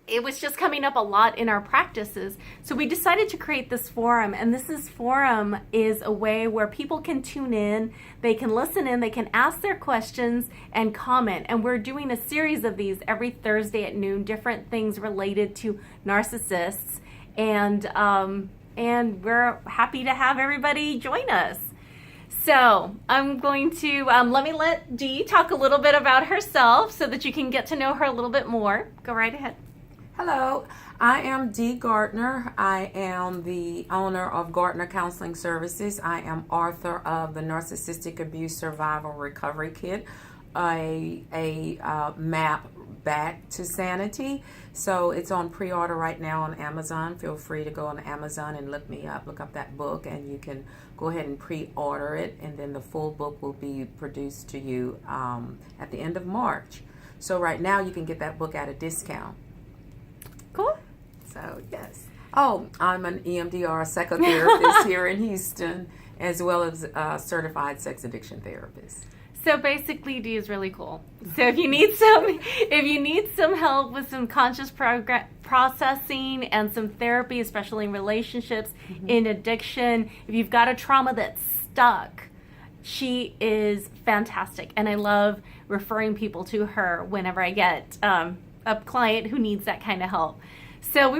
it was just coming up a lot in our practices. So we decided to create this forum, and this forum is a way where people can tune in, they can listen in, they can ask their questions and comment. And we're doing a series of these every Thursday at noon, different things related to narcissists. And we're happy to have everybody join us. So I'm going to, let Dee talk a little bit about herself so that you can get to know her a little bit more. Go right ahead. Hello, I am Dee Gardner. I am the owner of Gardner Counseling Services. I am author of the Narcissistic Abuse Survival Recovery Kit, a map back to sanity. So it's on pre-order right now on Amazon. Feel free to go on Amazon and look me up, look up that book, and you can go ahead and pre-order it, and then the full book will be produced to you at the end of March. So right now you can get that book at a discount. Cool. So, yes. Oh, I'm an EMDR psychotherapist here in Houston, as well as a certified sex addiction therapist. So basically, Dee is really cool. So if you need some help with some conscious processing and some therapy, especially in relationships, in addiction, if you've got a trauma that's stuck, she is fantastic. And I love referring people to her whenever I get a client who needs that kind of help. So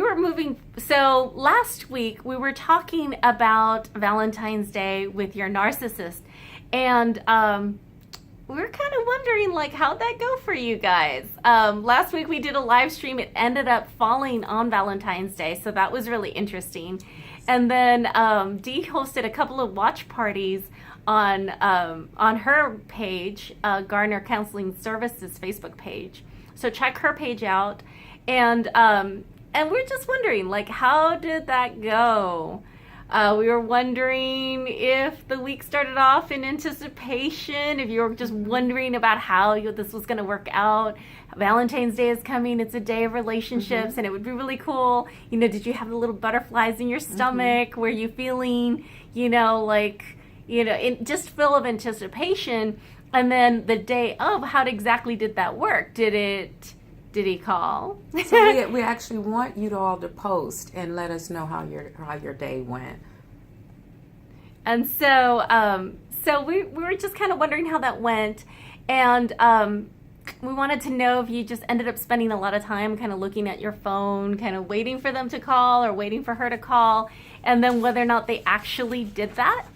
last week we were talking about Valentine's Day with your narcissist, and we were kind of wondering, like, how'd that go for you guys? Last week we did a live stream. It ended up falling on Valentine's Day, so that was really interesting. And then Dee hosted a couple of watch parties on her page, Gardner Counseling Services Facebook page. So check her page out, and we're just wondering, like, how did that go? We were wondering if the week started off in anticipation, if you were just wondering about how this was going to work out. Valentine's Day is coming. It's a day of relationships, and it would be really cool. You know, did you have the little butterflies in your stomach? Were you feeling, just full of anticipation? And then the day of, how exactly did that work? Did he call? So we actually want you to all to post and let us know how your day went. And so we were just kind of wondering how that went, and we wanted to know if you just ended up spending a lot of time kind of looking at your phone, kind of waiting for them to call or waiting for her to call, and then whether or not they actually did that.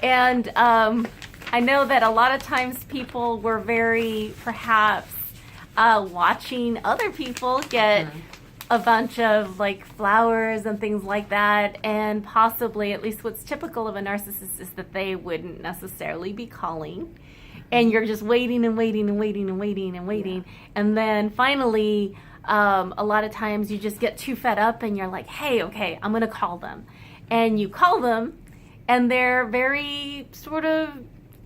And I know that a lot of times people were very, perhaps, watching other people get a bunch of, like, flowers and things like that, and possibly, at least what's typical of a narcissist is that they wouldn't necessarily be calling, and you're just waiting and waiting and waiting and waiting and waiting, and then finally, a lot of times you just get too fed up and you're like, hey, okay, I'm going to call them. And you call them, and they're very sort of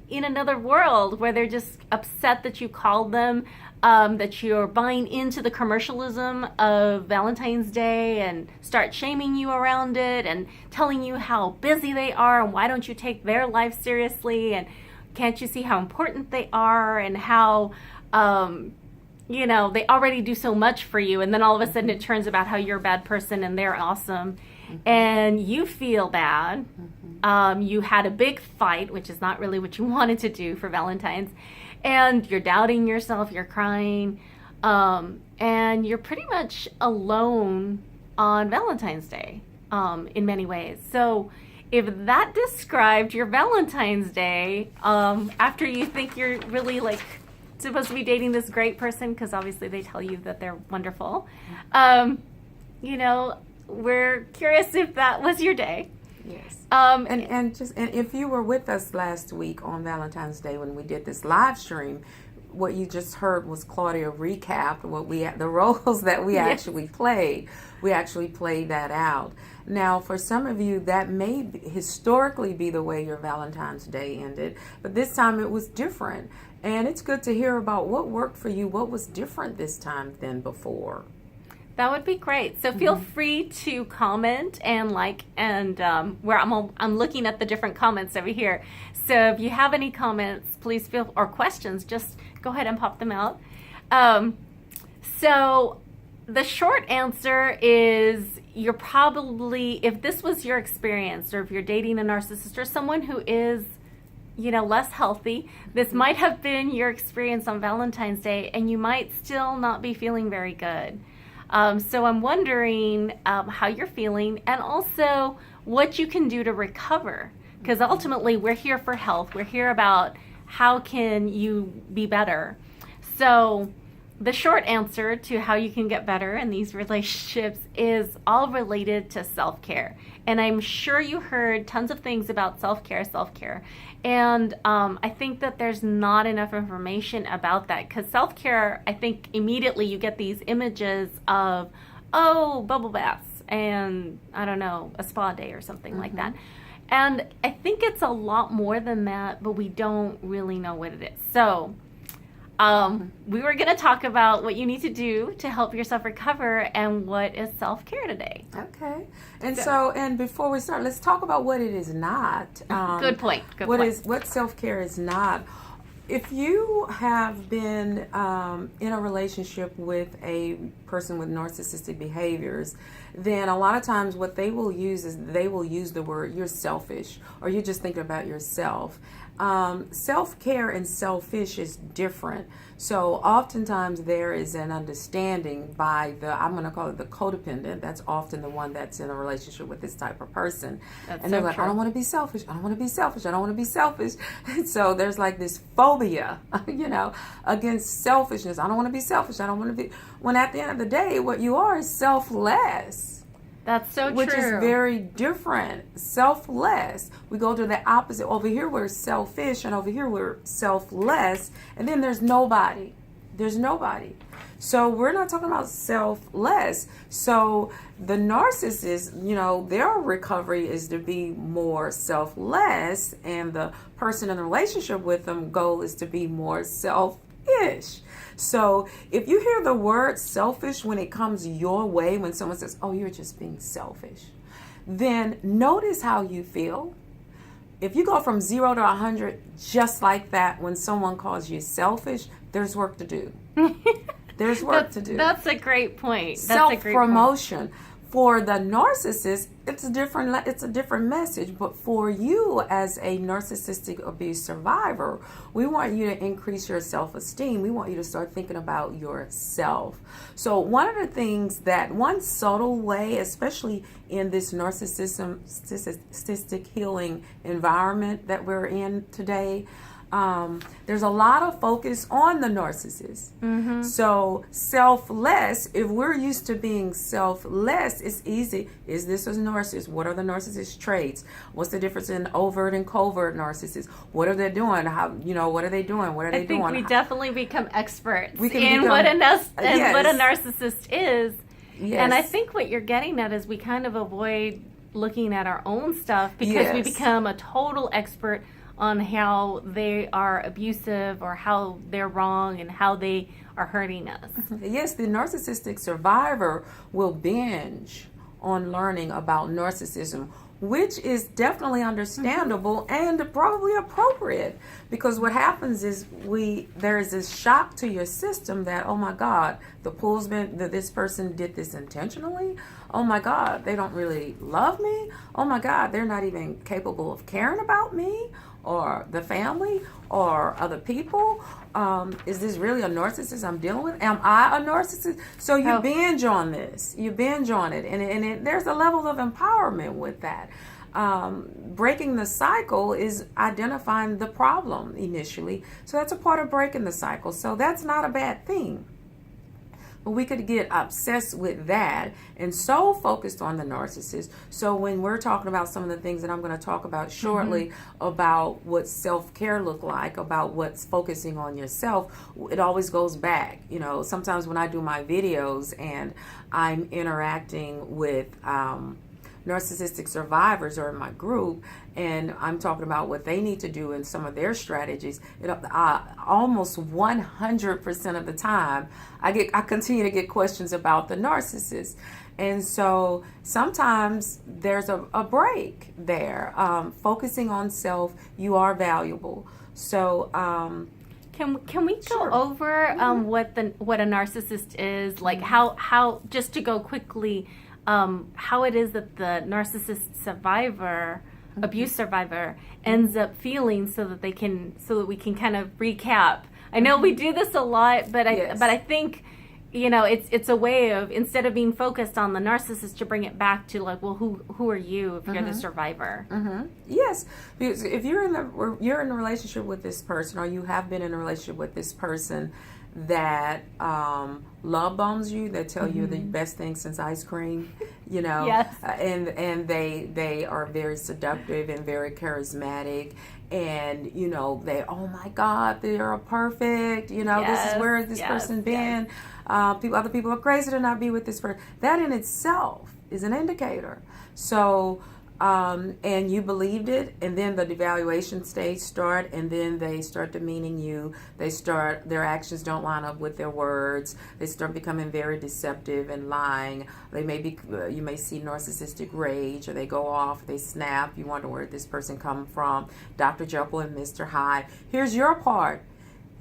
in another world where they're just upset that you called them, that you're buying into the commercialism of Valentine's Day and start shaming you around it and telling you how busy they are and why don't you take their life seriously and can't you see how important they are and how, they already do so much for you, and then all of a sudden it turns about how you're a bad person and they're awesome. And you feel bad. You had a big fight, which is not really what you wanted to do for Valentine's, and you're doubting yourself, you're crying, and you're pretty much alone on Valentine's Day in many ways. So if that described your Valentine's Day, after you think you're really, like, supposed to be dating this great person, because obviously they tell you that they're wonderful, we're curious if that was your day. Yes. And if you were with us last week on Valentine's Day when we did this live stream, what you just heard was Claudia recap the roles that we actually played. We actually played that out. Now, for some of you, that may historically be the way your Valentine's Day ended, but this time it was different. And it's good to hear about what worked for you, what was different this time than before. That would be great. So feel free to comment and like, and where I'm looking at the different comments over here. So if you have any comments, please or questions, just go ahead and pop them out. So the short answer is you're probably, if this was your experience, or if you're dating a narcissist or someone who is, less healthy, this might have been your experience on Valentine's Day, and you might still not be feeling very good. So I'm wondering how you're feeling, and also what you can do to recover. Because ultimately, we're here for health. We're here about how can you be better. So the short answer to how you can get better in these relationships is all related to self-care. And I'm sure you heard tons of things about self-care. And I think that there's not enough information about that, because self-care, I think immediately you get these images of, bubble baths and, I don't know, a spa day or something like that. And I think it's a lot more than that, but we don't really know what it is. So we were going to talk about what you need to do to help yourself recover and what is self-care today. Okay. And before we start, let's talk about what it is not. Good point. What self-care is not. If you have been in a relationship with a person with narcissistic behaviors, then a lot of times what they will use is they will use the word "you're selfish" or "you're just thinking about yourself." Self-care and selfish is different. So oftentimes there is an understanding by I'm going to call it the codependent. That's often the one that's in a relationship with this type of person. And they're like, I don't want to be selfish. I don't want to be selfish. I don't want to be selfish. So there's like this phobia, against selfishness. I don't want to be selfish. I don't want to be. When at the end of the day, what you are is selfless. That's so true. Which is very different. Selfless. We go to the opposite. Over here we're selfish, and over here we're selfless. And then there's nobody. There's nobody. So we're not talking about selfless. So the narcissist, their recovery is to be more selfless, and the person in the relationship with them goal is to be more selfish. So if you hear the word selfish when it comes your way, when someone says, you're just being selfish, then notice how you feel. If you go from 0 to 100 just like that, when someone calls you selfish, there's work to do. There's work to do. That's a great point. Self-promotion. For the narcissist, it's a different message. But for you as a narcissistic abuse survivor, we want you to increase your self-esteem. We want you to start thinking about yourself. So one of the things one subtle way, especially in this narcissistic healing environment that we're in today, there's a lot of focus on the narcissist. Mm-hmm. So selfless, if we're used to being selfless, it's easy. Is this a narcissist? What are the narcissist traits? What's the difference in overt and covert narcissists? What are they doing? What are they doing? What are they doing? I think we definitely become experts what a narcissist is. Yes. And I think what you're getting at is we kind of avoid looking at our own stuff because we become a total expert on how they are abusive or how they're wrong and how they are hurting us. Yes, the narcissistic survivor will binge on learning about narcissism, which is definitely understandable and probably appropriate, because what happens is there is this shock to your system that, oh my God, this person did this intentionally. Oh my God, they don't really love me. Oh my God, they're not even capable of caring about me or the family or other people. Is this really a narcissist I'm dealing with? Am I a narcissist? So you binge on this. You binge on it. And there's a level of empowerment with that. Breaking the cycle is identifying the problem initially. So that's a part of breaking the cycle. So that's not a bad thing. But we could get obsessed with that and so focused on the narcissist. So when we're talking about some of the things that I'm going to talk about shortly about what self-care look like, about what's focusing on yourself, it always goes back. Sometimes when I do my videos and I'm interacting with narcissistic survivors or in my group, and I'm talking about what they need to do and some of their strategies, almost 100% of the time, I continue to get questions about the narcissist. And so sometimes there's a break there. Focusing on self, you are valuable. So Can we go Sure. over what a narcissist is, like how just to go quickly, how it is that the narcissist survivor, abuse survivor, ends up feeling, so that we can kind of recap. I know we do this a lot, but I think, it's a way of, instead of being focused on the narcissist, to bring it back to like, well, who are you if you're the survivor? Yes, because if you're in a relationship with this person, or you have been in a relationship with this person that love bombs you, that tell you the best thing since ice cream, Yes. and they are very seductive and very charismatic, and they, oh my God, they are perfect, this is where this person been. Other people are crazy to not be with this person. That in itself is an indicator. So and you believed it, and then the devaluation stage start, and then they start demeaning you. Their actions don't line up with their words. They start becoming very deceptive and lying. You may see narcissistic rage, or they go off, they snap. You wonder where this person come from. Dr. Jekyll and Mr. Hyde. Here's your part.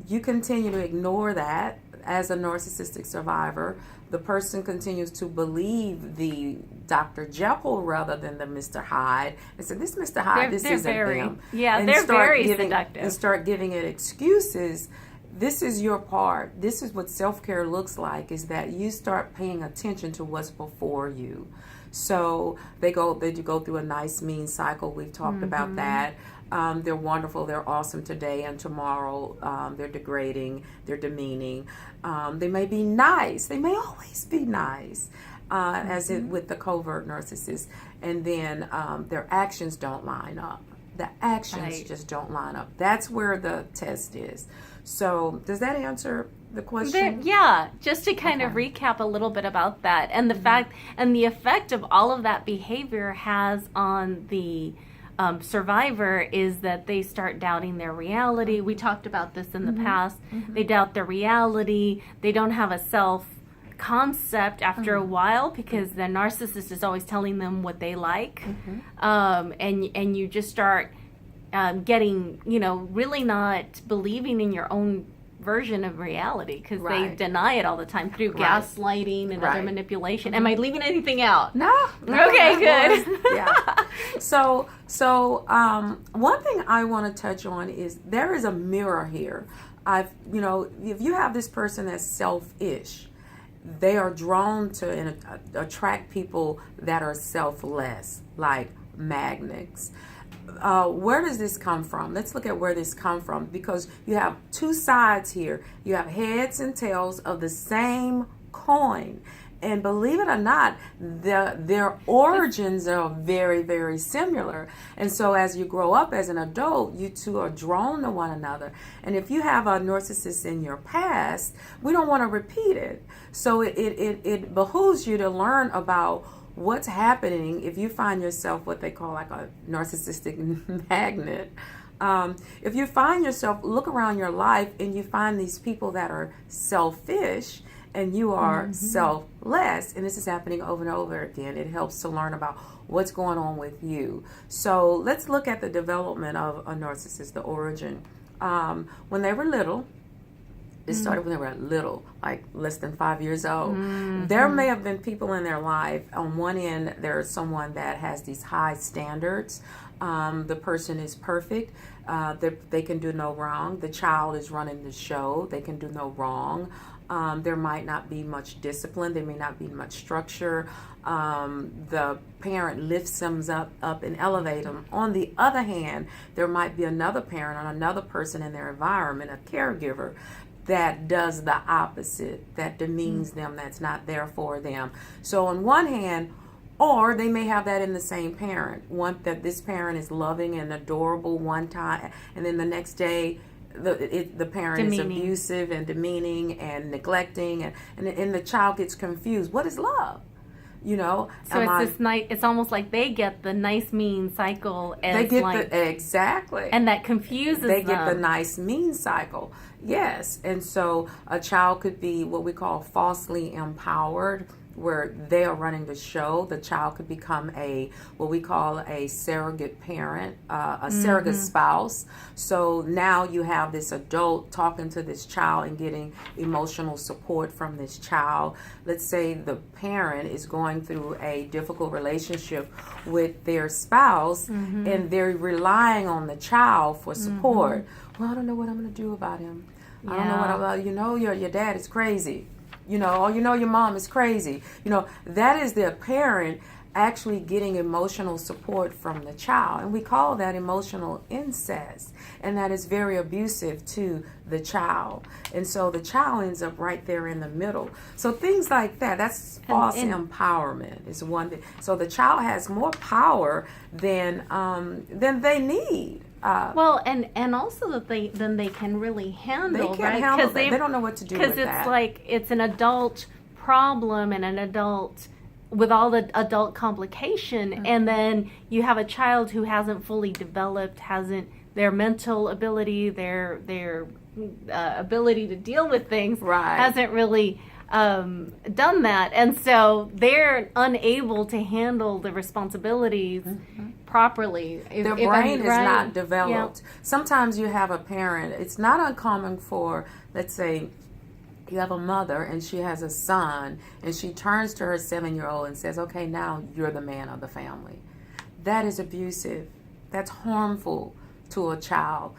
You continue to ignore that as a narcissistic survivor. The person continues to believe the Dr. Jekyll rather than the Mr. Hyde, and say, this Mr. Hyde, this isn't them. Yeah, and they're very seductive. And start giving it excuses. This is your part. This is what self-care looks like, is that you start paying attention to what's before you. So they go through a nice mean cycle. We've talked about that. They're wonderful, they're awesome today, and tomorrow they're degrading, they're demeaning. They may be nice, they may always be nice, as with the covert narcissist, and then their actions don't line up. The actions just don't line up. That's where the test is. So does that answer the question? Just to kind of recap a little bit about that, and the fact and the effect of all of that behavior has on the survivor is that they start doubting their reality. We talked about this in the past. They doubt their reality. They don't have a self concept after a while, because the narcissist is always telling them what they like. And you just start getting, really not believing in your own version of reality, because they deny it all the time through gaslighting and other manipulation. Am I leaving anything out? No. Okay, good. So one thing I want to touch on is there is a mirror here. If you have this person that's selfish, they are drawn to and attract people that are selfless, like magnets. Where does this come from? Let's look at where this come from, because you have two sides here. You have heads and tails of the same coin. And believe it or not, their origins are very, very similar. And so as you grow up as an adult, you two are drawn to one another. And if you have a narcissist in your past, we don't want to repeat it. So it behooves you to learn about what's happening if you find yourself what they call like a narcissistic magnet. If you find yourself, look around your life and you find these people that are selfish and you are selfless, and this is happening over and over again, it helps to learn about what's going on with you. So let's look at the development of a narcissist, the origin. When they were little, it started when they were little, like less than 5 years old. There may have been people in their life. On one end, there's someone that has these high standards. The person is perfect. They can do no wrong. The child is running the show. They can do no wrong. There might not be much discipline. There may not be much structure. The parent lifts them up and elevates them. On the other hand, there might be another parent or another person in their environment, a caregiver, that does the opposite, that demeans them, that's not there for them. So on one hand, or they may have that in the same parent. One, that this parent is loving and adorable one time, and then the next day the parent is abusive and demeaning and neglecting, and the child gets confused. What is love? So it's almost like they get the nice mean cycle. Exactly. And that confuses them. They get the nice mean cycle. Yes. And so a child could be what we call falsely empowered. where they are running the show. The child could become what we call a surrogate parent, a surrogate spouse. So now you have this adult talking to this child and getting emotional support from this child. Let's say the parent is going through a difficult relationship with their spouse, and they're relying on the child for support. Well, I don't know what I'm going to do about him. I don't know what about, your dad is crazy. Or your mom is crazy. That is the parent actually getting emotional support from the child. And we call that emotional incest. And that is very abusive to the child. And so the child ends up right there in the middle. So things like that, that's false empowerment is one thing. So the child has more power than they need. And also that they can really handle. They can't handle that. They don't know what to do with that. Because it's like it's an adult problem and an adult with all the adult complication, and then you have a child who hasn't fully developed, their mental ability, their ability to deal with things hasn't really done that, and so they're unable to handle the responsibilities properly. Their brain is not developed. Sometimes you have a parent, it's not uncommon for, let's say, you have a mother and she has a son, and she turns to her 7-year-old and says, okay, now you're the man of the family. That is abusive. That's harmful to a child.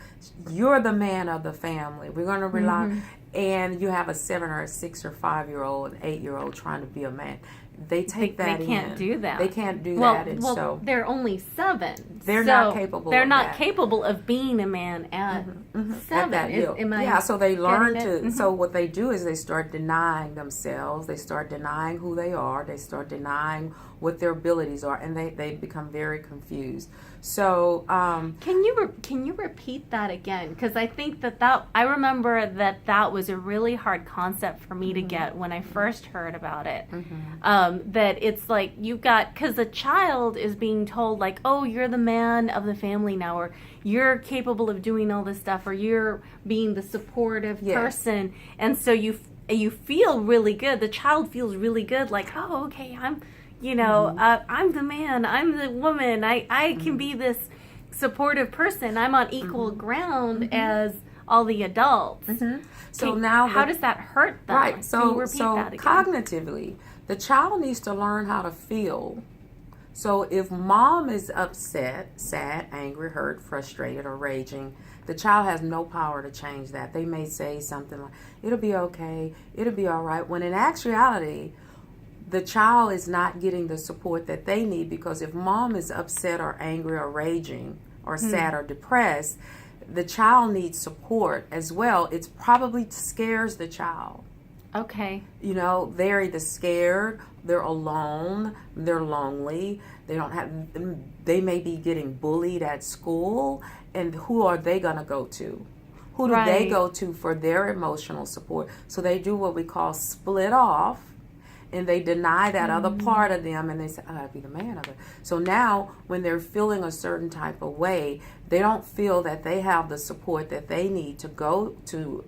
You're the man of the family. We're going to rely. And you have a 7 or a 6 or 5-year-old, an 8-year-old trying to be a man. They take that in. They can't do that. They can't do that. And so they're only 7. They're not capable. They're of not that. capable of being a man at 7. At that so they learn to. So what they do is they start denying themselves. They start denying who they are. They start denying what their abilities are, and they become very confused. So can you repeat that again? Because I think that I remember that was a really hard concept for me to get when I first heard about it. That it's like because the child is being told like, oh, you're the man of the family now, or you're capable of doing all this stuff, or you're being the supportive person, and so you feel really good. The child feels really good, like, oh, okay, I'm the man, I'm the woman, I can be this supportive person, I'm on equal ground as all the adults. So now how does that hurt them? Right, so that again? Cognitively, the child needs to learn how to feel. So if mom is upset, sad, angry, hurt, frustrated, or raging, the child has no power to change that. They may say something like, it'll be okay, it'll be all right, when in actuality, the child is not getting the support that they need, because if mom is upset or angry or raging or sad or depressed, the child needs support as well. It's probably scares the child. Okay. They're either scared, they're alone, they're lonely, they may be getting bullied at school, and who are they going to go to? Who do they go to for their emotional support? So they do what we call split off, and they deny that other part of them, and they say, I gotta be the man of it. So now when they're feeling a certain type of way, they don't feel that they have the support that they need to go to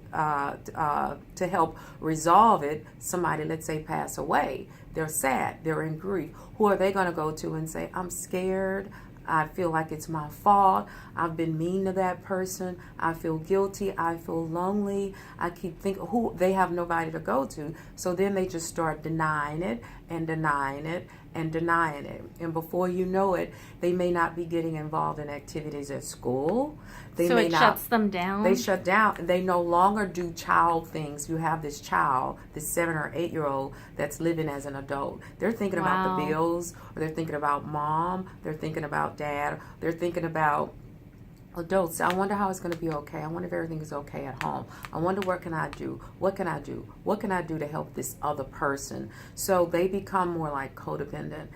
help resolve it. Somebody, let's say, pass away. They're sad, they're in grief. Who are they going to go to and say, I'm scared, I feel like it's my fault, I've been mean to that person, I feel guilty, I feel lonely, I keep thinking, they have nobody to go to. So then they just start denying it and denying it and denying it. And before you know it, they may not be getting involved in activities at school. It shuts them down? They shut down. They no longer do child things. You have this child, this 7 or 8-year-old that's living as an adult. They're thinking about the bills, or they're thinking about mom, they're thinking about dad, they're thinking about adults. I wonder how it's going to be okay. I wonder if everything is okay at home. I wonder what can I do? What can I do? What can I do to help this other person? So they become more like codependent.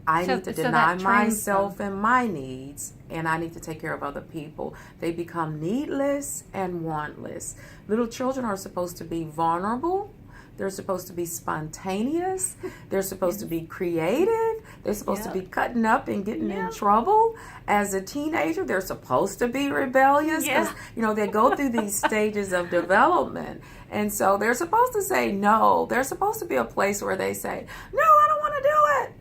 I need to deny myself and my needs, and I need to take care of other people. They become needless and wantless. Little children are supposed to be vulnerable. They're supposed to be spontaneous. They're supposed to be creative. They're supposed to be cutting up and getting in trouble. As a teenager, they're supposed to be rebellious because, they go through these stages of development. And so they're supposed to say no. There's supposed to be a place where they say, no, I don't want to do it.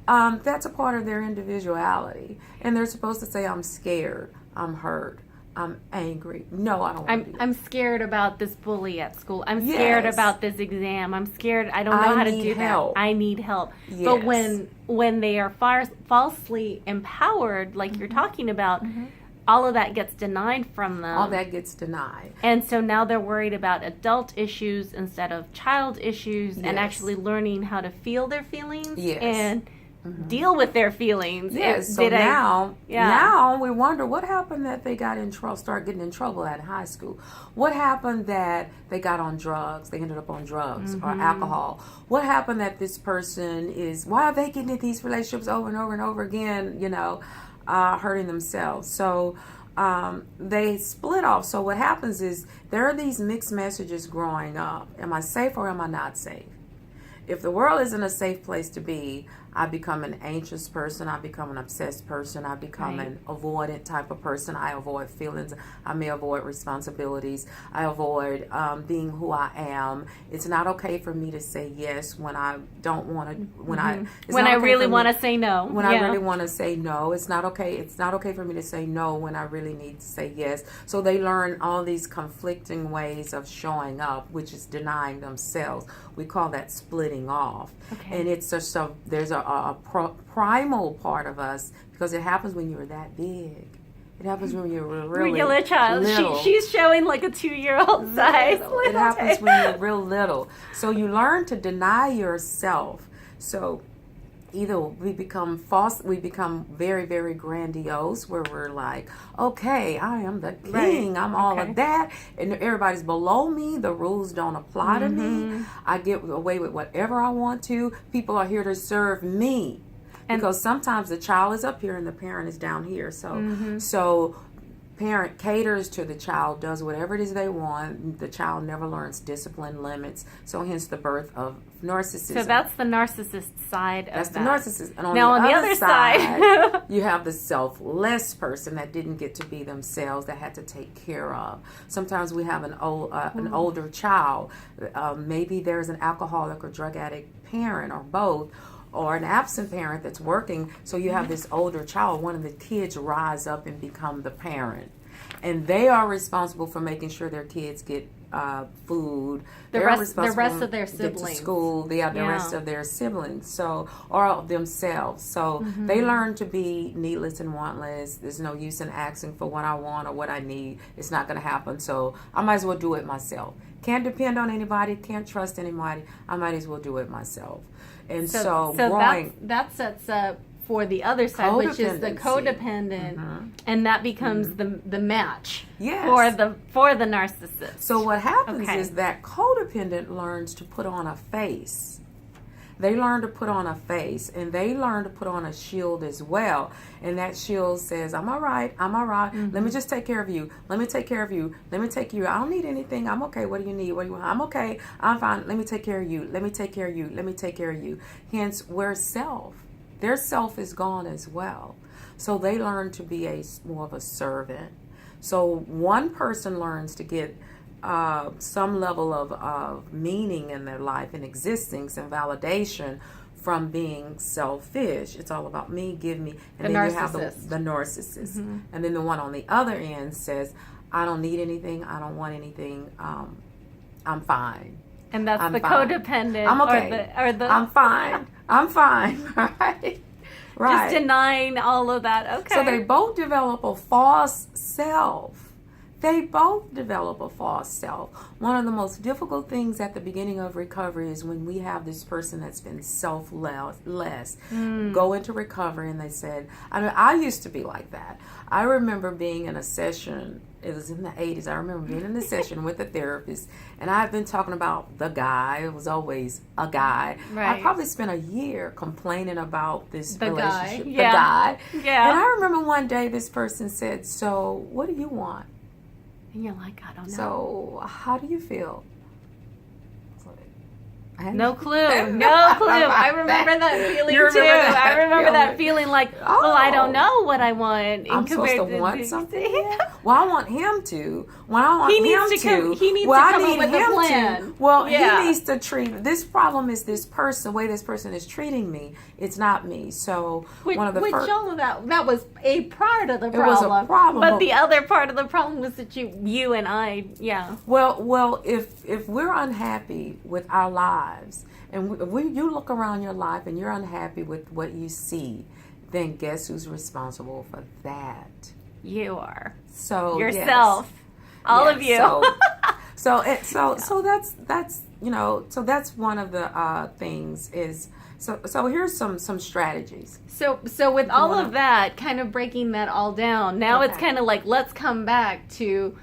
Right. That's a part of their individuality. And they're supposed to say, I'm scared. I'm hurt. I'm angry. No, I don't want to do that. I'm scared about this bully at school. I'm scared about this exam. I'm scared. I don't know how to do that. I need help. Yes. But when they are falsely empowered, like you're talking about, all of that gets denied from them. All that gets denied. And so now they're worried about adult issues instead of child issues and actually learning how to feel their feelings and deal with their feelings. Yes. So now we wonder what happened that they got in trouble, start getting in trouble at high school. What happened that they got on drugs? They ended up on drugs or alcohol. What happened that this person why are they getting into these relationships over and over and over again, hurting themselves? So they split off. So what happens is there are these mixed messages growing up. Am I safe or am I not safe? If the world isn't a safe place to be, I become an anxious person. I become an obsessed person. I become an avoidant type of person. I avoid feelings. I may avoid responsibilities. I avoid being who I am. It's not okay for me to say yes when I don't want to. When I really want to say no. When I really want to say no, it's not okay. It's not okay for me to say no when I really need to say yes. So they learn all these conflicting ways of showing up, which is denying themselves. We call that splitting off. And it's just there's a primal part of us, because it happens when you're that big. It happens when you're really little child. She's showing like a 2-year-old size. It happens when you're real little. So you learn to deny yourself. So either we become very, very grandiose, where we're like, okay, I am the king, I'm all of that, and everybody's below me, the rules don't apply to me, I get away with whatever I want to, people are here to serve me, because sometimes the child is up here and the parent is down here, so parent caters to the child, does whatever it is they want. The child never learns discipline, limits. So hence the birth of narcissism. So that's the narcissist side of that. That's the narcissist. And on the other side, you have the selfless person that didn't get to be themselves, that had to take care of. Sometimes we have an older child. Maybe there's an alcoholic or drug addict parent, or both, or an absent parent that's working. So you have this older child. One of the kids rise up and become the parent, and they are responsible for making sure their kids get food. The rest of their siblings. Get to school. The rest of their siblings. So, or themselves. So they learn to be needless and wantless. There's no use in asking for what I want or what I need. It's not going to happen. So I might as well do it myself. Can't depend on anybody. Can't trust anybody. I might as well do it myself. And so growing, that sets up for the other side, which is the codependent, and that becomes the match for the narcissist. So what happens is that codependent learns to put on a face. They learn to put on a face, and they learn to put on a shield as well. And that shield says, I'm all right. I'm all right. Let me just take care of you. Let me take care of you. Let me take you. I don't need anything. I'm okay. What do you need? What do you want? I'm okay. I'm fine. Let me take care of you. Let me take care of you. Let me take care of you. Hence, their self is gone as well. So they learn to be more of a servant. So one person learns to get some level of meaning in their life and existence and validation from being selfish. It's all about me, give me. And then you have the narcissist. And then the one on the other end says, I don't need anything. I don't want anything. I'm fine. And that's I'm the fine. Codependent. I'm okay. Or the I'm fine. I'm fine. Right. Just denying all of that. Okay. So they both develop a false self. They both develop a false self. One of the most difficult things at the beginning of recovery is when we have this person that's been selfless go into recovery, and they said, I used to be like that. I remember being in a session, it was in the 80s, I remember being in a session with a therapist, and I've been talking about the guy. It was always a guy. Right. I probably spent a year complaining about this relationship. The guy. Yeah. And I remember one day this person said, so what do you want? And you're like, I don't know. So how do you feel? No clue. No clue. I remember that feeling too. I remember that feeling like, well, I don't know what I want. I'm supposed to want something. Well, I want him to. Well, I want he him needs to come, he needs well, to come I up need with him a plan. to. Well, Yeah. he needs to treat. This problem is this person. The way this person is treating me. It's not me. So one of the first. Joel, that was a part of the problem. It was a problem, but the other part of the problem was that you and I, yeah. Well, if we're unhappy with our lives, and you look around your life and you're unhappy with what you see, then guess who's responsible for that? You are. So yourself, yes. all of you. So that's so that's one of the things is so here's some strategies. So with all of that, kind of breaking that all down, now it's kind of like, let's come back to,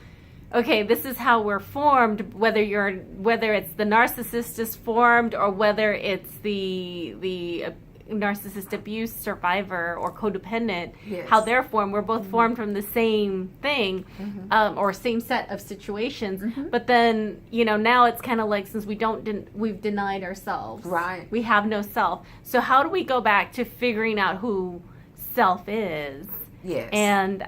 okay, this is how we're formed, whether it's the narcissist is formed or whether it's the narcissist abuse survivor or codependent, how they're formed. We're both formed from the same thing, or same set of situations. But then, now it's kind of like, since we've denied ourselves. Right. We have no self. So how do we go back to figuring out who self is? Yes. And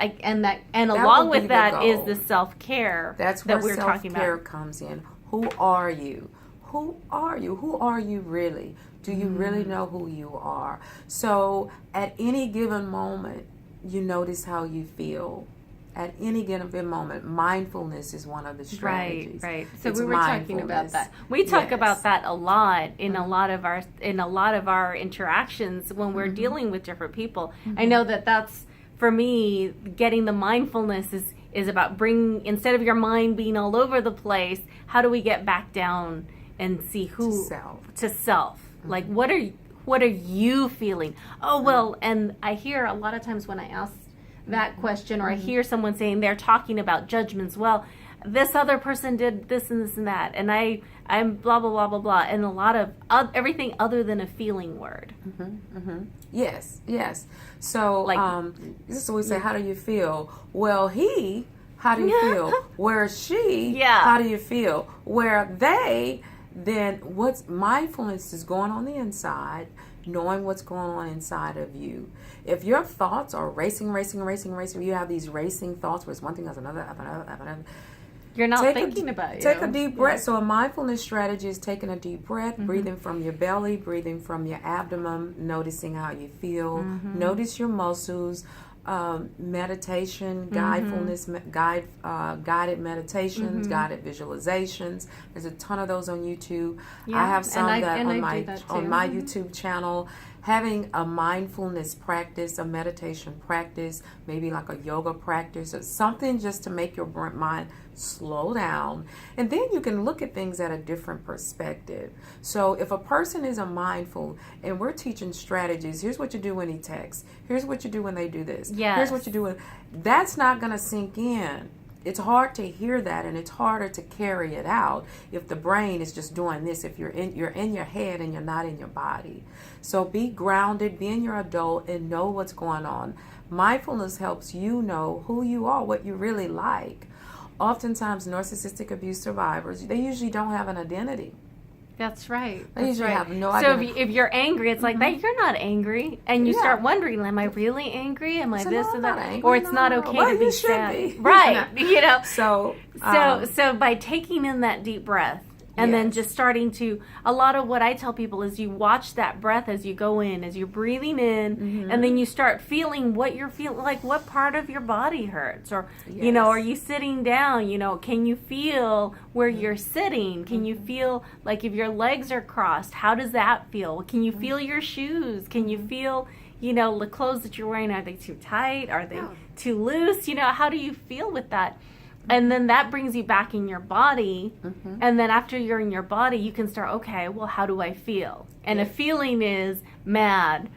along with that is the self-care. That's that where we're talking about. Self-care comes in. Who are you? Who are you? Who are you really? Do you really know who you are? So at any given moment, you notice how you feel. At any given moment, mindfulness is one of the strategies. Right. So we were talking about that. We talk about that a lot in a lot of our interactions when we're dealing with different people. I know that's, for me, getting the mindfulness is about instead of your mind being all over the place, how do we get back down and see who to self. Like, what are you feeling? Oh, well, and I hear a lot of times when I ask that question, or I hear someone saying they're talking about judgments, well, this other person did this and this and that, and I'm blah, blah, blah, blah, blah, and a lot of everything other than a feeling word. Yes. So, this is what we say, how do you feel? Well, how do you feel? Where she, how do you feel? Where they, then what's mindfulness is going on the inside, knowing what's going on inside of you. If your thoughts are racing, you have these racing thoughts where it's one thing as another, you're not thinking about it. Take a deep breath. So a mindfulness strategy is taking a deep breath, breathing from your belly, breathing from your abdomen, noticing how you feel. Notice your muscles. Meditation, guided meditations, guided visualizations. There's a ton of those on YouTube. I have some on my YouTube channel. Having a mindfulness practice, a meditation practice, maybe like a yoga practice, or something just to make your mind slow down. And then you can look at things at a different perspective. So if a person is mindful and we're teaching strategies, here's what you do when he texts, here's what you do when they do this, here's what you do that's not going to sink in. It's hard to hear that, and it's harder to carry it out if the brain is just doing this, if you're in your head and you're not in your body. So be grounded, be in your adult, and know what's going on. Mindfulness helps you know who you are, what you really like. Oftentimes, narcissistic abuse survivors, they usually don't have an identity. That's right. They usually have no identity. So if you're angry, it's like, you're not angry. And you start wondering, am I really angry? Am I this and that? Or it's not okay to be sad. Right. So by taking in that deep breath, and then just starting to, a lot of what I tell people is you watch that breath as you go in, as you're breathing in, and then you start feeling what you're feeling, like what part of your body hurts, or, are you sitting down, can you feel where you're sitting? Can you feel, like if your legs are crossed, how does that feel? Can you feel your shoes? Can you feel, the clothes that you're wearing, are they too tight? Are they too loose? How do you feel with that? And then that brings you back in your body. And then after you're in your body, you can start, okay, well, how do I feel? And a feeling is mad,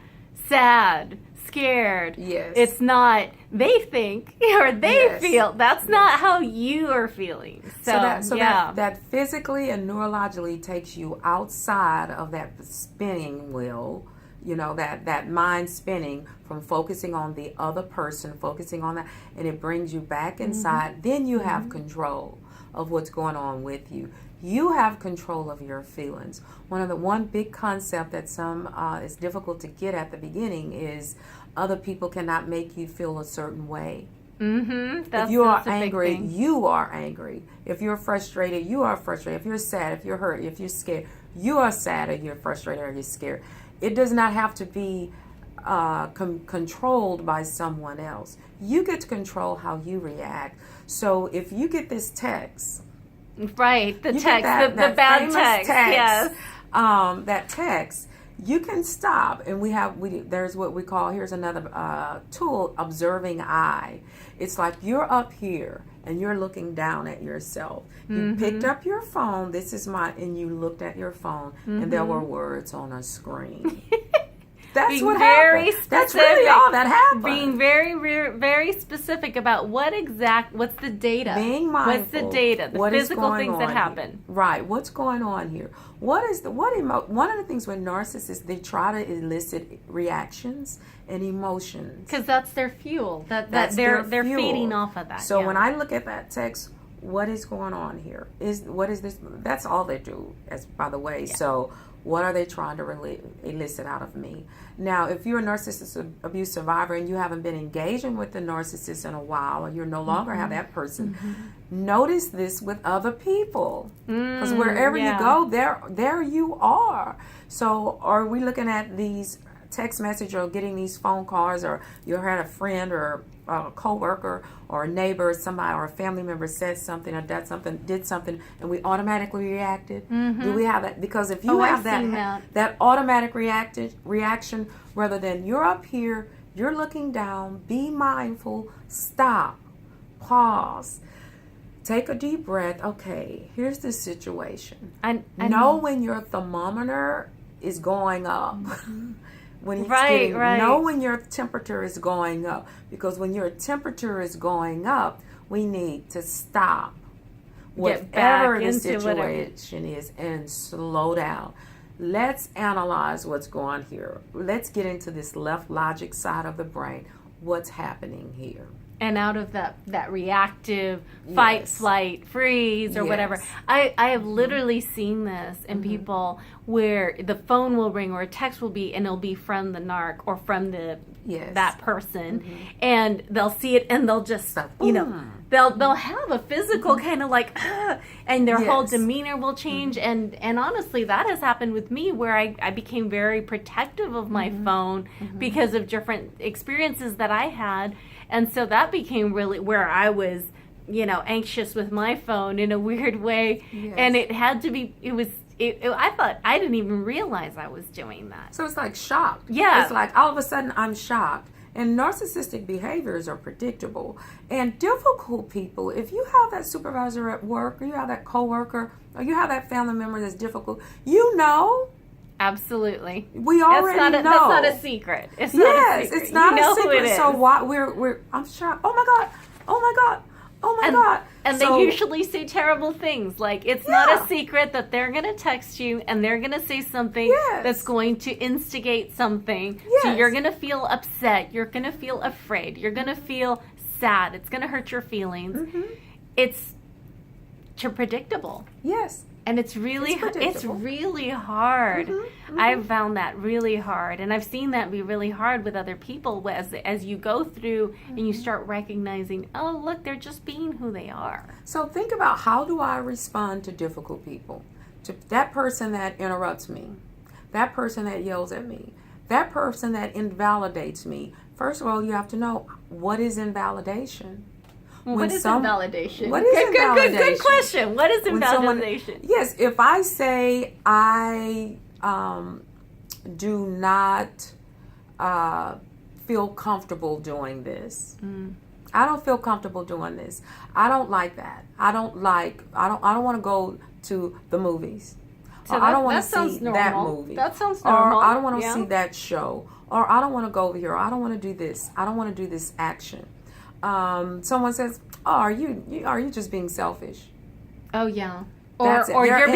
sad, scared. It's not they think or they feel. That's not how you are feeling. That physically and neurologically takes you outside of that spinning wheel. That mind spinning from focusing on the other person, focusing on that, and it brings you back inside. Then you have control of what's going on with you. You have control of your feelings. One big concept that some is difficult to get at the beginning is other people cannot make you feel a certain way. If you are angry, you are angry. If you're frustrated, you are frustrated. If you're sad, if you're hurt, if you're scared, you are sad, or you're frustrated, or you're scared. It does not have to be controlled by someone else. You get to control how you react. So if you get this text, right, the text, the bad text, yes, that text, you can stop, and there's what we call, here's another tool, observing eye. It's like you're up here and you're looking down at yourself. You picked up your phone, and you looked at your phone, and there were words on a screen. That's being what very happened. Specific, that's really all that happened. Being very, very specific about what's the data? Being mindful. What's the data? The physical things that happen. Right. What's going on here? One of the things with narcissists, they try to elicit reactions and emotions. Because that's their fuel. They're fuel. feeding off of that. So when I look at that text, what is going on here? What is this? That's all they do, by the way. Yeah. So what are they trying to elicit out of me? Now, if you're a narcissist abuse survivor and you haven't been engaging with the narcissist in a while, or you no longer have that person, notice this with other people. Because wherever you go, there you are. So are we looking at these text message or getting these phone calls, or you had a friend or a co-worker or a neighbor or somebody or a family member said something or did something, and we automatically reacted? Do we have that? Because if you have that automatic reaction, rather than you're up here, you're looking down, be mindful, stop, pause, take a deep breath. Okay, here's the situation. I know when your thermometer is going up. When it's know when your temperature is going up, because when your temperature is going up, we need to stop whatever the situation is and slow down. Let's analyze what's going on here. Let's get into this left logic side of the brain. What's happening here? And out of that reactive fight, flight, freeze, or whatever. I have literally seen this in people where the phone will ring or a text will be, and it'll be from the narc or from that person, and they'll see it and they'll just they'll have a physical kind of like and their whole demeanor will change, and honestly that has happened with me, where I became very protective of my phone because of different experiences that I had. And so that became really where I was, anxious with my phone in a weird way. Yes. And it had to be, I thought, I didn't even realize I was doing that. So it's like shocked. Yeah. It's like all of a sudden I'm shocked. And narcissistic behaviors are predictable. And difficult people, if you have that supervisor at work, or you have that coworker, or you have that family member that's difficult, Absolutely. We already know. That's not a secret. It's not a secret. It's not a secret. So why I'm shocked. Oh my God. Oh my God. Oh my God. And they usually say terrible things. Like, it's not a secret that they're going to text you and they're going to say something that's going to instigate something. So you're going to feel upset. You're going to feel afraid. You're going to feel sad. It's going to hurt your feelings. It's predictable. Yes. And it's really hard. I've found that really hard. And I've seen that be really hard with other people as you go through and you start recognizing, oh, look, they're just being who they are. So think about, how do I respond to difficult people? To that person that interrupts me, that person that yells at me, that person that invalidates me. First of all, you have to know, what is invalidation? What is invalidation? What is invalidation? Good question. What is invalidation? Yes, if I say I do not feel comfortable doing this. I don't feel comfortable doing this. I don't like that. I don't want to go to the movies. So I don't want to see that movie. That sounds normal. Or I don't want to see that show. Or I don't want to go over here. Or I don't want to do this. I don't want to do this action. Someone says, "Oh, are you just being selfish?" Oh yeah. Or you're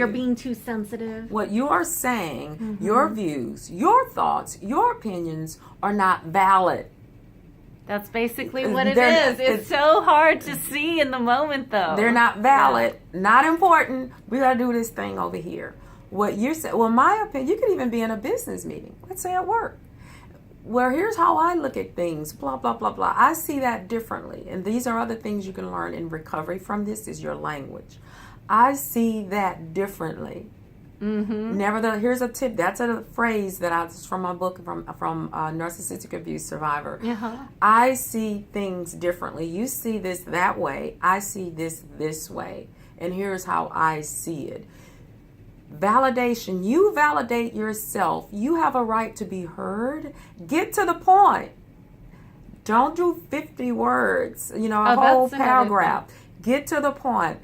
being too sensitive. What you are saying, your views, your thoughts, your opinions are not valid. That's basically what it They're- is. It's so hard to see in the moment, though. They're not valid, not important. We got to do this thing over here. What you said, well, my opinion, you could even be in a business meeting. Let's say at work. Well, here's how I look at things, blah, blah, blah, blah. I see that differently. And these are other things you can learn in recovery from this is your language. I see that differently. Nevertheless, here's a tip. That's a phrase that it's from my book from Narcissistic Abuse Survivor. I see things differently. You see this that way. I see this way. And here's how I see it. Validation. You validate yourself. You have a right to be heard. Get to the point. Don't do 50 words, a whole paragraph. Get to the point.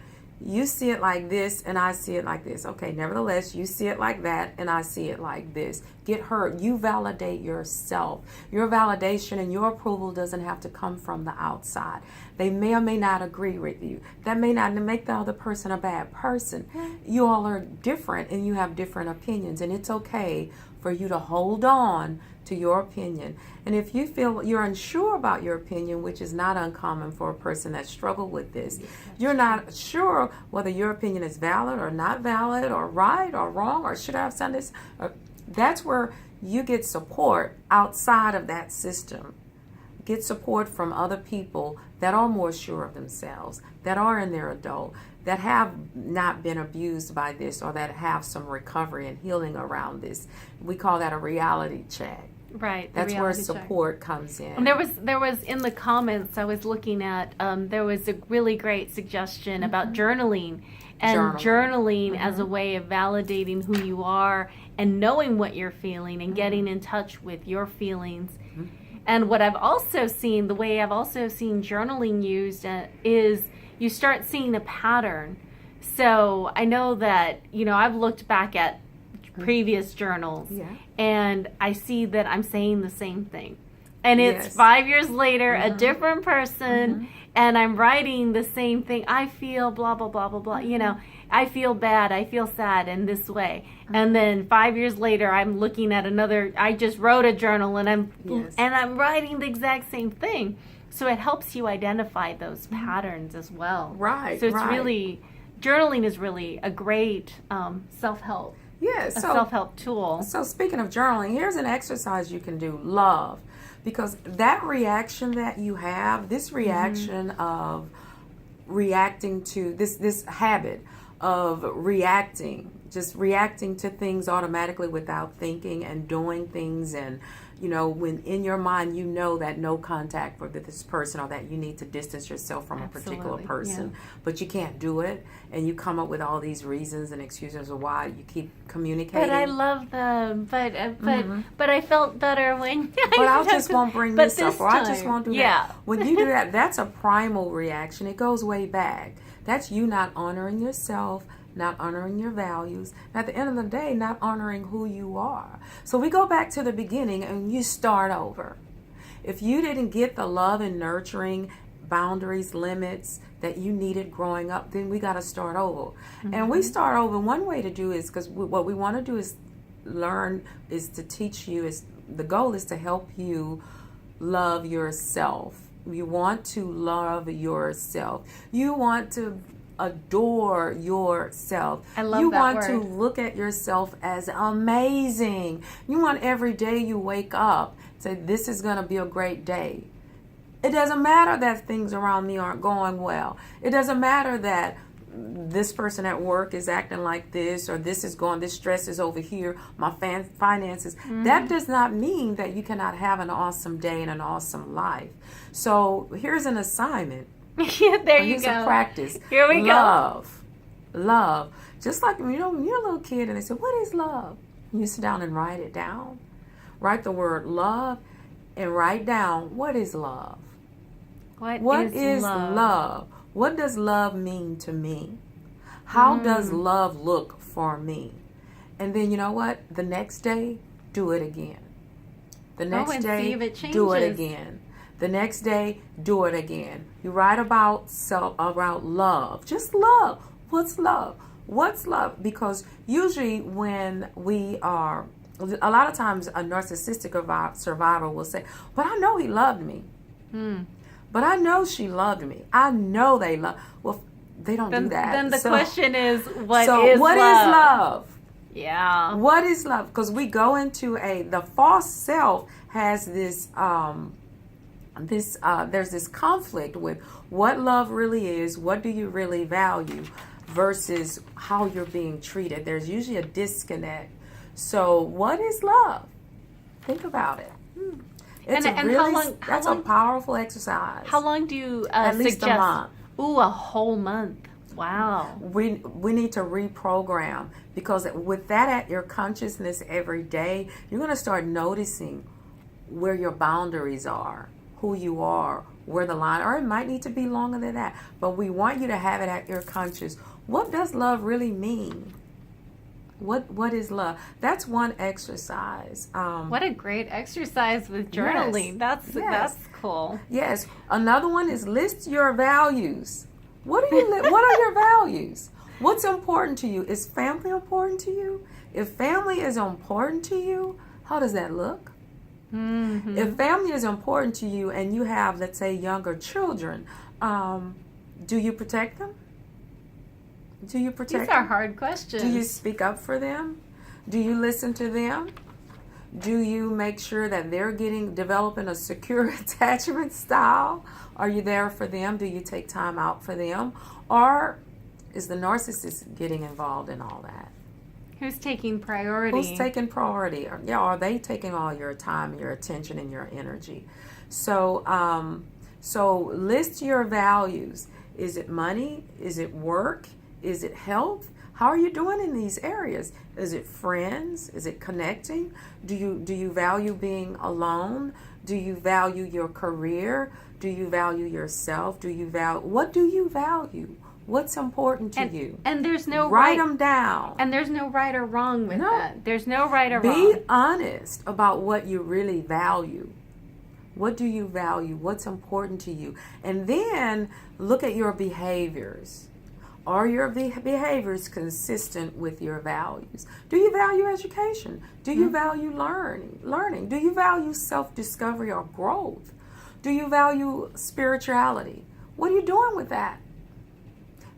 You see it like this and I see it like this. Okay, nevertheless, you see it like that and I see it like this. Get heard. You validate yourself. Your validation and your approval doesn't have to come from the outside. They may or may not agree with you. That may not make the other person a bad person. You all are different and you have different opinions, and it's okay for you to hold on to your opinion. And if you feel you're unsure about your opinion, which is not uncommon for a person that struggled with this, you're not sure whether your opinion is valid or not valid or right or wrong or should I have done this, that's where you get support outside of that system. Get support from other people that are more sure of themselves, that are in their adult, that have not been abused by this or that have some recovery and healing around this. We call that a reality check. Right. That's where support comes in. And there was in the comments I was looking at, there was a really great suggestion about journaling. And journaling as a way of validating who you are and knowing what you're feeling and getting in touch with your feelings. And what I've also seen, the way I've also seen journaling used is you start seeing a pattern. So I know that, I've looked back at previous journals and I see that I'm saying the same thing. And it's 5 years later, a different person, and I'm writing the same thing. I feel blah, blah, blah, blah, blah. I feel bad. I feel sad in this way. And then 5 years later, I'm looking at I just wrote a journal and I'm writing the exact same thing. So it helps you identify those patterns as well. Right. So it's journaling is really a great self-help. Self-help tool. So speaking of journaling, here's an exercise you can do, love. Because that reaction that you have, this reaction of reacting to this habit of just reacting to things automatically without thinking and doing things, and when in your mind that no contact with this person or that you need to distance yourself from a particular person, but you can't do it, and you come up with all these reasons and excuses of why you keep communicating. But I love them. But I felt better when. But I just won't bring this up, or I just won't do that. When you do that, that's a primal reaction. It goes way back. That's you not honoring yourself, not honoring your values, and at the end of the day, not honoring who you are. So we go back to the beginning and you start over. If you didn't get the love and nurturing, boundaries, limits that you needed growing up, then we got to start over. And we start over. One way to do is, because what we want to do is to teach you, the goal is to help you love yourself. You want to love yourself. You want to adore yourself. I love you that want word. to look at yourself as amazing. You want every day you wake up, say, this is going to be a great day. It doesn't matter that things around me aren't going well. It doesn't matter that this person at work is acting like this, or this stress is over here, my finances. That does not mean that you cannot have an awesome day and an awesome life. So here's an assignment. Here's a practice. Here we go. Love. Just like, when you're a little kid and they say, what is love? You sit down and write it down. Write the word love and write down, what is love? What is love? What does love mean to me? How does love look for me? And then, you know what? The next day, do it again. The next day, do it again. The next day, do it again. You write about love. Just love. What's love? What's love? Because usually when a lot of times a narcissistic survivor will say, but I know he loved me. But I know she loved me. I know they love. Well, they don't do that. Then the question is, what so is what love? is love? Yeah. What is love? Because we go into the false self has this there's this conflict with what love really is, what do you really value, versus how you're being treated. There's usually a disconnect. So what is love? Think about it. It's that's a powerful exercise. How long do you At least suggest? a month. Ooh, a whole month. Wow. We need to reprogram, because with that at your consciousness every day, you're going to start noticing where your boundaries are, who you are, where the line, or it might need to be longer than that. But we want you to have it at your conscious. What does love really mean? What is love? That's one exercise. What a great exercise with journaling. That's cool. Yes. Another one is list your values. What are your values? What's important to you? Is family important to you? If family is important to you, how does that look? Mm-hmm. If family is important to you and you have, let's say, younger children, do you protect them? Do you protect them? These are hard questions. Do you speak up for them? Do you listen to them? Do you make sure that they're developing a secure attachment style? Are you there for them? Do you take time out for them? Or is the narcissist getting involved in all that? Who's taking priority? Who's taking priority? Are they taking all your time, your attention, and your energy? So, list your values. Is it money? Is it work? Is it health? How are you doing in these areas? Is it friends? Is it connecting? Do you value being alone? Do you value your career? Do you value yourself? What do you value? What's important to you? And there's no write them down. And there's no right or wrong with that. There's no right or wrong. Be honest about what you really value. What do you value? What's important to you? And then look at your behaviors. Are your behaviors consistent with your values? Do you value education? Do you value learning? Do you value self-discovery or growth? Do you value spirituality? What are you doing with that?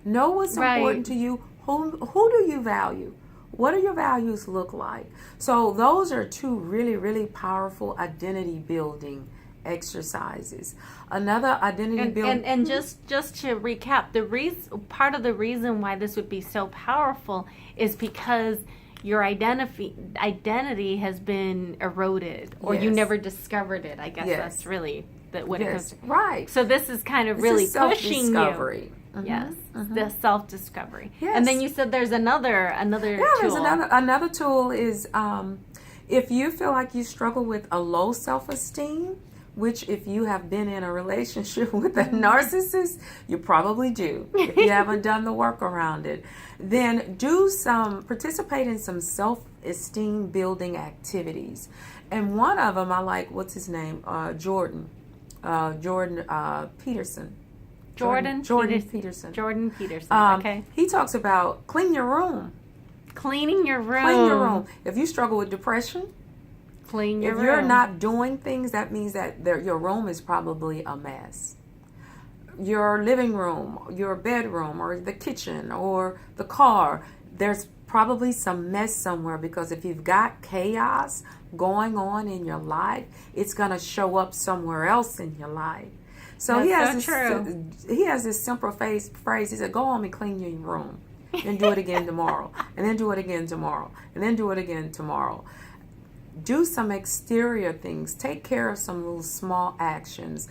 Know what's important to you. Who do you value? What do your values look like? So those are two really, really powerful identity building exercises. Another identity building. And just to recap, part of the reason why this would be so powerful is because your identity has been eroded, or you never discovered it. I guess that's really what it goes to. Right. So this is kind of really pushing you. Mm-hmm. Yes, the self-discovery. Yes. And then you said there's another tool. There's another tool is if you feel like you struggle with a low self-esteem, which if you have been in a relationship with a narcissist, you probably do. If you haven't done the work around it, then participate in some self-esteem building activities. And one of them I like, what's his name? Jordan Peterson. Jordan Peterson. Jordan Peterson. Okay. He talks about clean your room. Cleaning your room. Clean your room. If you struggle with depression, clean your room. If you're not doing things, that means that your room is probably a mess. Your living room, your bedroom, or the kitchen, or the car, there's probably some mess somewhere, because if you've got chaos going on in your life, it's going to show up somewhere else in your life. So he has this simple phrase. He said, go home and clean your room, and do it again tomorrow, and then do it again tomorrow, and then do it again tomorrow. Do some exterior things. Take care of some little small actions.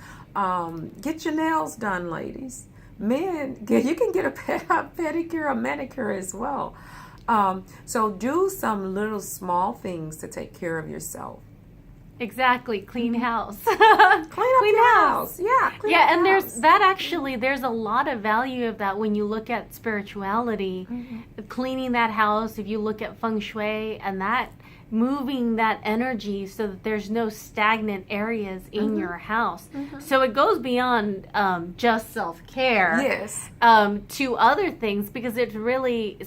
Get your nails done, ladies. Men, you can get a pedicure, a manicure as well. So do some little small things to take care of yourself. Exactly. Clean house. Clean house. Yeah. And there's a lot of value of that when you look at spirituality. Cleaning that house, if you look at feng shui, and that moving that energy so that there's no stagnant areas in your house. So it goes beyond just self-care. Yes. To other things, because it's really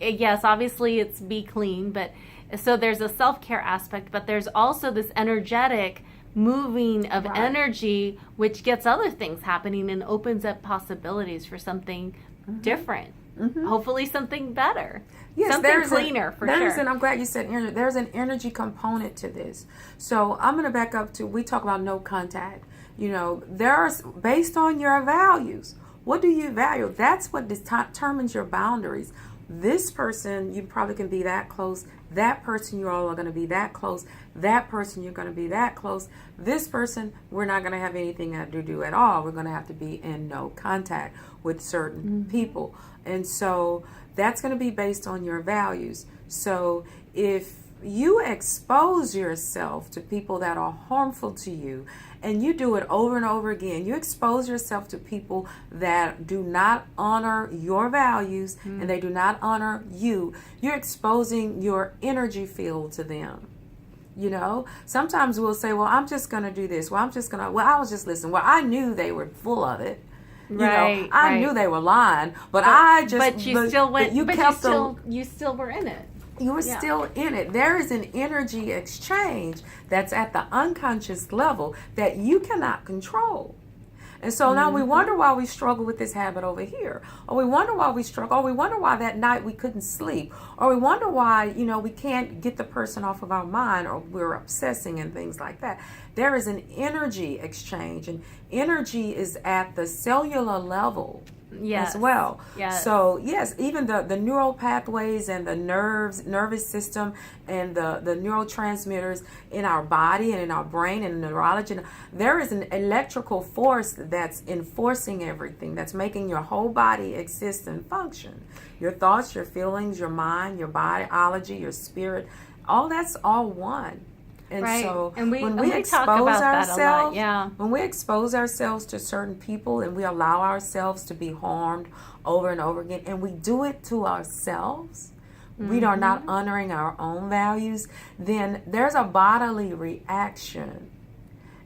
yes, obviously it's be clean, but so there's a self-care aspect, but there's also this energetic moving of Right. energy, which gets other things happening and opens up possibilities for something different. Hopefully something better. Yes, something cleaner for sure. And I'm glad you said energy. There's an energy component to this. So I'm going to back up to, we talk about no contact. You know, there's, based on your values, what do you value? That's what determines your boundaries. This person, you probably can be that close. That person, you all are going to be that close. That person, you're going to be that close. This person, we're not going to have anything to do at all. We're going to have to be in no contact with certain people. And so that's going to be based on your values. So if you expose yourself to people that are harmful to you, and you do it over and over again, you expose yourself to people that do not honor your values and they do not honor you, you're exposing your energy field to them. You know, sometimes we'll say, well, I'm just going to do this. Well, I was just listening. Well, I knew they were full of it. You know, I knew they were lying, but you still were in it. You were still in it. There is an energy exchange that's at the unconscious level that you cannot control. And so now we wonder why we struggle with this habit over here. Or we wonder why we struggle. Or we wonder why that night we couldn't sleep. Or we wonder why, you know, we can't get the person off of our mind, or we're obsessing and things like that. There is an energy exchange, and energy is at the cellular level. Yes. As well. Yes. So yes, even the neural pathways and the nervous system and the neurotransmitters in our body and in our brain and neurology, there is an electrical force that's enforcing everything, that's making your whole body exist and function. Your thoughts, your feelings, your mind, your biology, your spirit, all that's all one. And so when we expose ourselves, when we expose ourselves to certain people and we allow ourselves to be harmed over and over again, and we do it to ourselves, we are not honoring our own values, then there's a bodily reaction.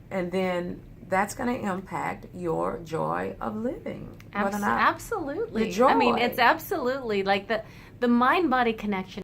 And then that's going to impact your joy of living. Absolutely. The joy. I mean, it's absolutely like the mind-body connection